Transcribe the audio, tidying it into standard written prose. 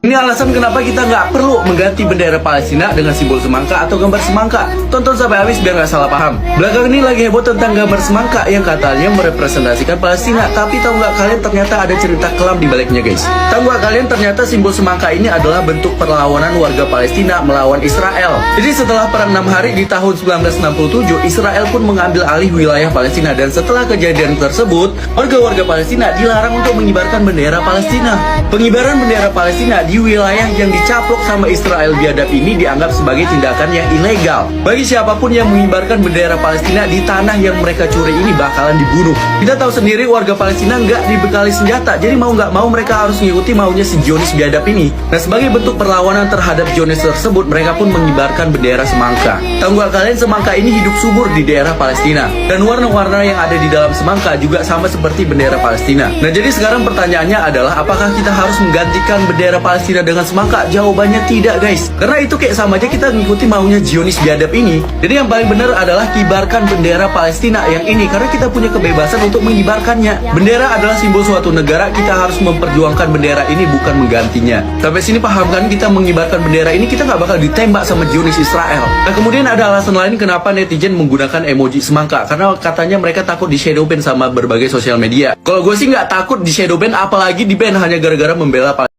Ini alasan kenapa kita nggak perlu mengganti bendera Palestina dengan simbol semangka atau gambar semangka. Tonton sampai habis biar nggak salah paham. Belakangan ini lagi heboh tentang gambar semangka yang katanya merepresentasikan Palestina. Tapi tahu nggak kalian ternyata ada cerita kelam di baliknya, guys. Tahu nggak kalian ternyata simbol semangka ini adalah bentuk perlawanan warga Palestina melawan Israel. Jadi setelah perang 6 hari di tahun 1967, Israel pun mengambil alih wilayah Palestina. Dan setelah kejadian tersebut, warga-warga Palestina dilarang untuk mengibarkan bendera Palestina. Pengibaran bendera Palestina di wilayah yang dicaplok sama Israel biadab ini dianggap sebagai tindakan yang ilegal. Bagi siapapun yang mengibarkan bendera Palestina di tanah yang mereka curi ini bakalan dibunuh. Kita tahu sendiri warga Palestina nggak dibekali senjata, jadi mau nggak mau mereka harus mengikuti maunya si Zionis biadab ini. Nah, sebagai bentuk perlawanan terhadap Zionis tersebut, mereka pun mengibarkan bendera semangka. Tahu nggak kalian, semangka ini hidup subur di daerah Palestina, dan warna-warna yang ada di dalam semangka juga sama seperti bendera Palestina. Nah, jadi sekarang pertanyaannya adalah apakah kita harus menggantikan bendera Palestina dengan semangka? Jawabannya tidak, guys. Karena itu kayak sama aja kita ngikuti maunya Zionis biadab ini. Jadi yang paling benar adalah kibarkan bendera Palestina yang ini, karena kita punya kebebasan untuk mengibarkannya. Bendera adalah simbol suatu negara, kita harus memperjuangkan bendera ini, bukan menggantinya. Sampai sini paham kan? Kita mengibarkan bendera ini, kita nggak bakal ditembak sama Zionis Israel. Nah, kemudian ada alasan lain kenapa netizen menggunakan emoji semangka, karena katanya mereka takut di shadow ban sama berbagai sosial media. Kalau gue sih nggak takut di shadow ban, apalagi di ban hanya gara-gara membela